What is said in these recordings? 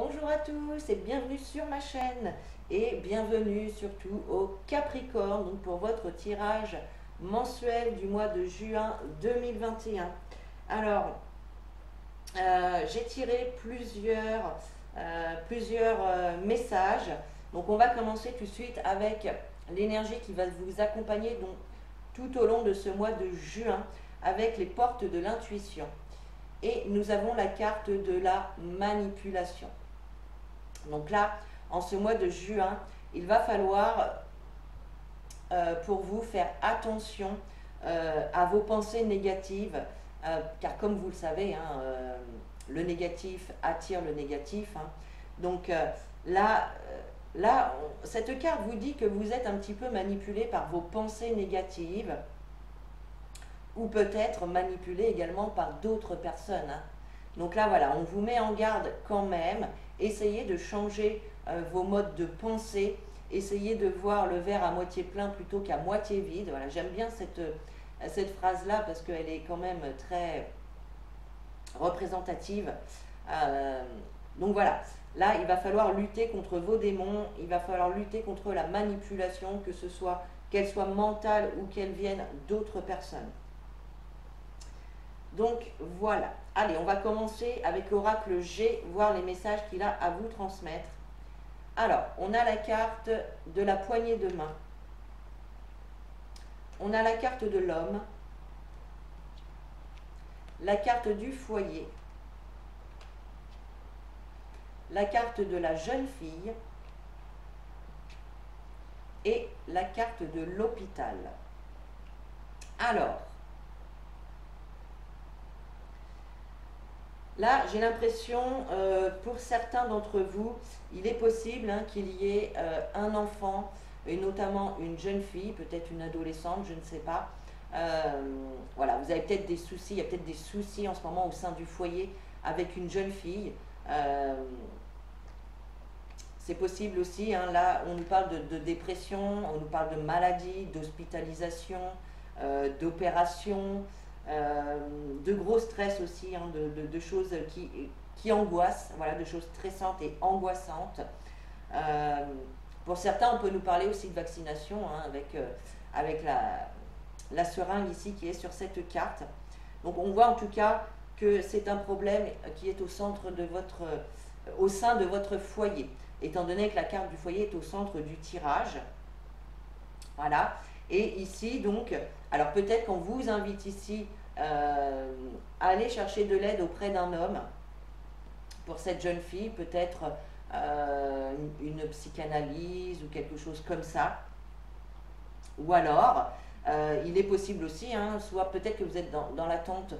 Bonjour à tous et bienvenue sur ma chaîne et bienvenue surtout au Capricorne donc pour votre tirage mensuel du mois de juin 2021. Alors, j'ai tiré plusieurs messages. Donc on va commencer tout de suite avec l'énergie qui va vous accompagner donc, tout au long de ce mois de juin avec les portes de l'intuition. Et nous avons la carte de la manipulation. Donc là, en ce mois de juin, il va falloir pour vous faire attention à vos pensées négatives, car comme vous le savez, hein, le négatif attire le négatif. Hein. Donc cette carte vous dit que vous êtes un petit peu manipulé par vos pensées négatives, ou peut-être manipulé également par d'autres personnes. Hein. Donc là, voilà, on vous met en garde quand même. Essayez de changer vos modes de pensée. Essayez de voir le verre à moitié plein plutôt qu'à moitié vide. Voilà, j'aime bien cette phrase-là parce qu'elle est quand même très représentative. Donc voilà, là, il va falloir lutter contre vos démons. Il va falloir lutter contre la manipulation, que ce soit qu'elle soit mentale ou qu'elle vienne d'autres personnes. Donc voilà, allez, on va commencer avec l'oracle G, voir les messages qu'il a à vous transmettre. Alors, on a la carte de la poignée de main. On a la carte de l'homme. La carte du foyer. La carte de la jeune fille. Et la carte de l'hôpital. Alors, là, j'ai l'impression, pour certains d'entre vous, il est possible hein, qu'il y ait un enfant, et notamment une jeune fille, peut-être une adolescente, je ne sais pas. Voilà, vous avez peut-être des soucis, il y a peut-être des soucis en ce moment au sein du foyer avec une jeune fille. C'est possible aussi, hein, là, on nous parle de dépression, on nous parle de maladie, d'hospitalisation, d'opération. De gros stress aussi, hein, de choses qui angoissent, voilà, de choses stressantes et angoissantes. Pour certains, on peut nous parler aussi de vaccination, hein, avec la seringue ici qui est sur cette carte. Donc on voit en tout cas que c'est un problème qui est au centre de au sein de votre foyer, étant donné que la carte du foyer est au centre du tirage. Voilà. Et ici, donc, alors peut-être qu'on vous invite ici à aller chercher de l'aide auprès d'un homme pour cette jeune fille, peut-être une psychanalyse ou quelque chose comme ça. Ou alors, il est possible aussi, hein, soit peut-être que vous êtes dans l'attente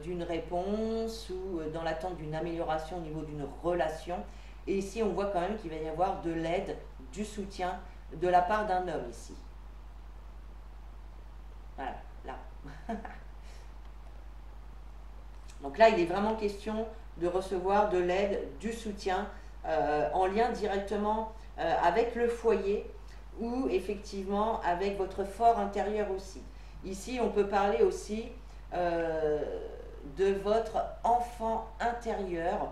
d'une réponse ou dans l'attente d'une amélioration au niveau d'une relation. Et ici, on voit quand même qu'il va y avoir de l'aide, du soutien de la part d'un homme ici. Voilà, là. Donc là, il est vraiment question de recevoir de l'aide, du soutien en lien directement avec le foyer ou effectivement avec votre fort intérieur aussi. Ici, on peut parler aussi de votre enfant intérieur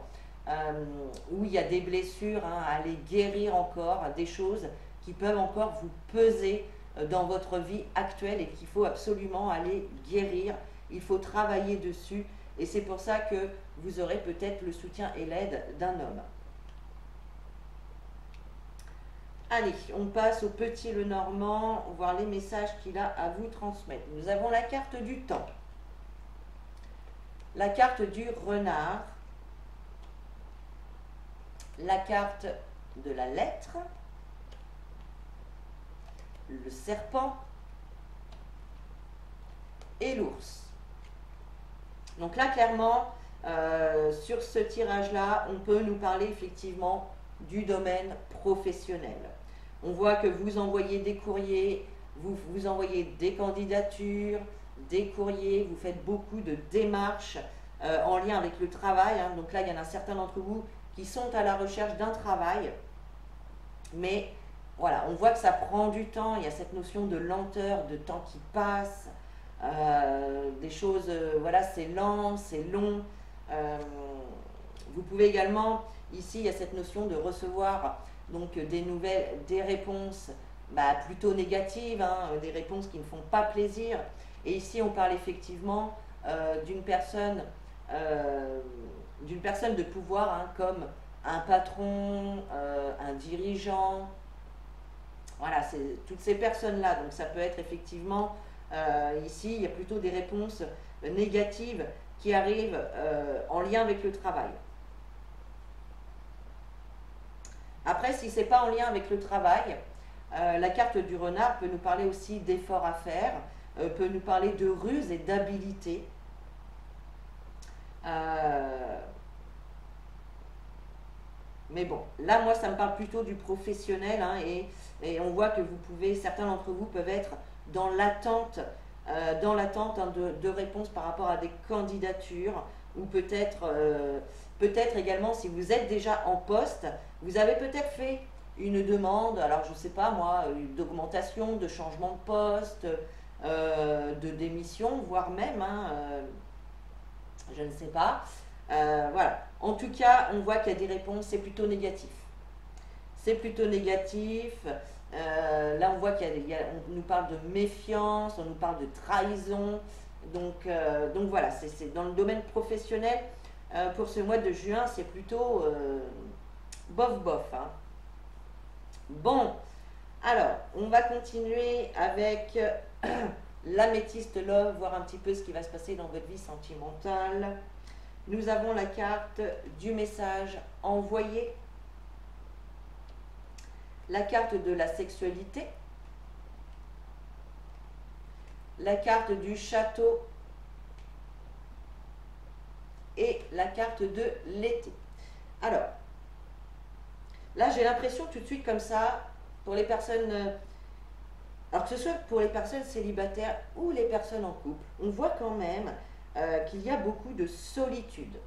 où il y a des blessures hein, à aller guérir encore, des choses qui peuvent encore vous peser dans votre vie actuelle et qu'il faut absolument aller guérir. Il faut travailler dessus et c'est pour ça que vous aurez peut-être le soutien et l'aide d'un homme. Allez, on passe au petit Lenormand, voir les messages qu'il a à vous transmettre. Nous avons la carte du temps, la carte du renard, la carte de la lettre, le serpent et l'ours. Donc là, clairement, sur ce tirage-là, on peut nous parler effectivement du domaine professionnel. On voit que vous envoyez des courriers, vous envoyez des candidatures, des courriers, vous faites beaucoup de démarches en lien avec le travail. Hein. Donc là, il y en a certains d'entre vous qui sont à la recherche d'un travail, mais voilà, on voit que ça prend du temps, il y a cette notion de lenteur, de temps qui passe, des choses, voilà, c'est lent, c'est long. Vous pouvez également ici il y a cette notion de recevoir donc des nouvelles, des réponses plutôt négatives, hein, des réponses qui ne font pas plaisir. Et ici on parle effectivement d'une personne de pouvoir, hein, comme un patron, un dirigeant, voilà, c'est toutes ces personnes-là. Donc ça peut être effectivement, ici, il y a plutôt des réponses négatives qui arrivent en lien avec le travail. Après, si ce n'est pas en lien avec le travail, la carte du renard peut nous parler aussi d'efforts à faire, peut nous parler de ruse et d'habileté. Mais bon, là, moi, ça me parle plutôt du professionnel, hein, et on voit que vous pouvez, certains d'entre vous peuvent être dans l'attente hein, de réponses par rapport à des candidatures, ou peut-être également, si vous êtes déjà en poste, vous avez peut-être fait une demande, alors je ne sais pas moi, d'augmentation, de changement de poste, de démission, voire même, hein, je ne sais pas. Voilà. En tout cas, on voit qu'il y a des réponses, c'est plutôt négatif. C'est plutôt négatif. Là, on voit on nous parle de méfiance, on nous parle de trahison. Donc voilà, c'est dans le domaine professionnel. Pour ce mois de juin, c'est plutôt bof bof. Hein. Bon, alors, on va continuer avec l'améthyste love, voir un petit peu ce qui va se passer dans votre vie sentimentale. Nous avons la carte du message envoyé, la carte de la sexualité, la carte du château et la carte de l'été. Alors, là j'ai l'impression tout de suite comme ça, pour les personnes, alors que ce soit pour les personnes célibataires ou les personnes en couple, on voit quand même qu'il y a beaucoup de solitude.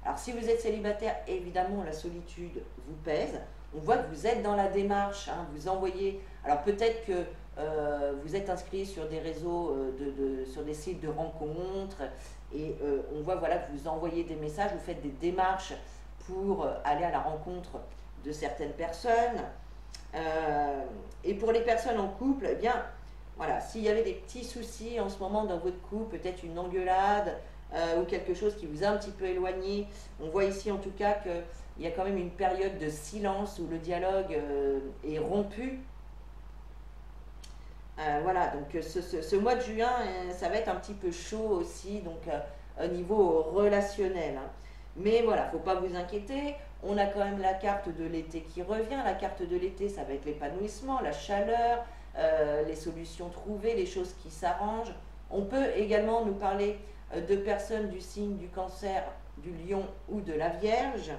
Alors si vous êtes célibataire, évidemment la solitude vous pèse. On voit que vous êtes dans la démarche, hein, vous envoyez, alors peut-être que vous êtes inscrit sur des réseaux, sur des sites de rencontres, et on voit voilà, que vous envoyez des messages, vous faites des démarches pour aller à la rencontre de certaines personnes. Et pour les personnes en couple, eh bien, voilà, s'il y avait des petits soucis en ce moment dans votre couple, peut-être une engueulade ou quelque chose qui vous a un petit peu éloigné, on voit ici en tout cas qu'il y a quand même une période de silence où le dialogue est rompu. Voilà, donc ce mois de juin, ça va être un petit peu chaud aussi, donc au niveau relationnel. Hein. Mais voilà, il ne faut pas vous inquiéter, on a quand même la carte de l'été qui revient. La carte de l'été, ça va être l'épanouissement, la chaleur, les solutions trouvées, les choses qui s'arrangent. On peut également nous parler de personnes du signe du Cancer, du Lion ou de la Vierge.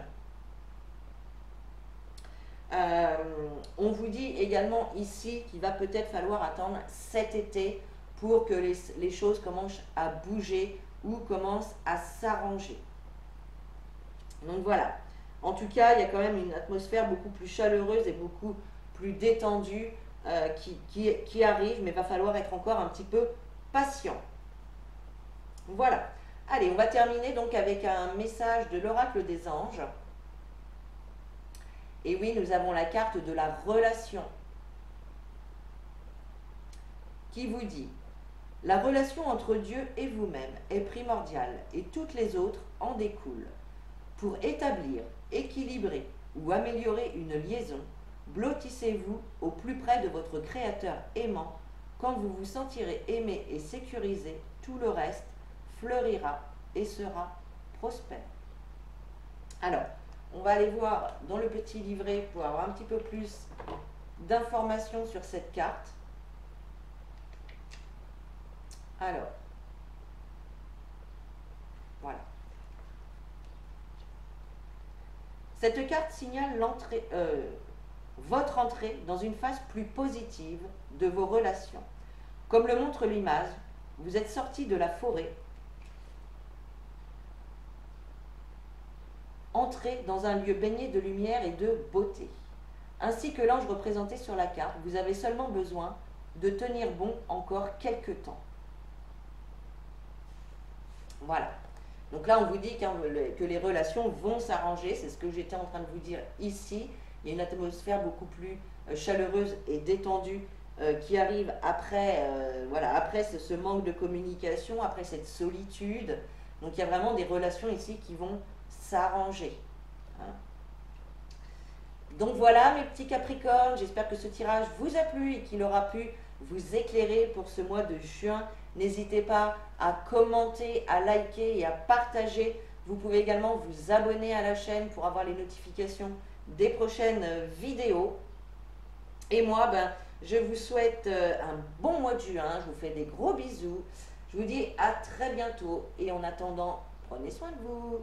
On vous dit également ici qu'il va peut-être falloir attendre cet été pour que les choses commencent à bouger ou commencent à s'arranger. Donc voilà. En tout cas, il y a quand même une atmosphère beaucoup plus chaleureuse et beaucoup plus détendue qui arrive, mais il va falloir être encore un petit peu patient. Voilà. Allez, on va terminer donc avec un message de l'oracle des anges. Et oui, nous avons la carte de la relation qui vous dit: la relation entre Dieu et vous-même est primordiale et toutes les autres en découlent. Pour établir, équilibrer ou améliorer une liaison, blottissez-vous au plus près de votre Créateur aimant. Quand vous vous sentirez aimé et sécurisé, tout le reste fleurira et sera prospère. Alors, on va aller voir dans le petit livret pour avoir un petit peu plus d'informations sur cette carte. Alors, voilà. Cette carte signale votre entrée dans une phase plus positive de vos relations. Comme le montre l'image, vous êtes sorti de la forêt, entrez dans un lieu baigné de lumière et de beauté. Ainsi que l'ange représenté sur la carte, vous avez seulement besoin de tenir bon encore quelques temps. Voilà. Donc là, on vous dit que les relations vont s'arranger. C'est ce que j'étais en train de vous dire ici. Il y a une atmosphère beaucoup plus chaleureuse et détendue qui arrive après, voilà, après ce manque de communication, après cette solitude. Donc il y a vraiment des relations ici qui vont s'arranger. Hein. Donc voilà mes petits Capricornes, j'espère que ce tirage vous a plu et qu'il aura pu vous éclairer pour ce mois de juin. N'hésitez pas à commenter, à liker et à partager. Vous pouvez également vous abonner à la chaîne pour avoir les notifications des prochaines vidéos. Et moi, je vous souhaite un bon mois de juin. Je vous fais des gros bisous. Je vous dis à très bientôt. Et en attendant, prenez soin de vous.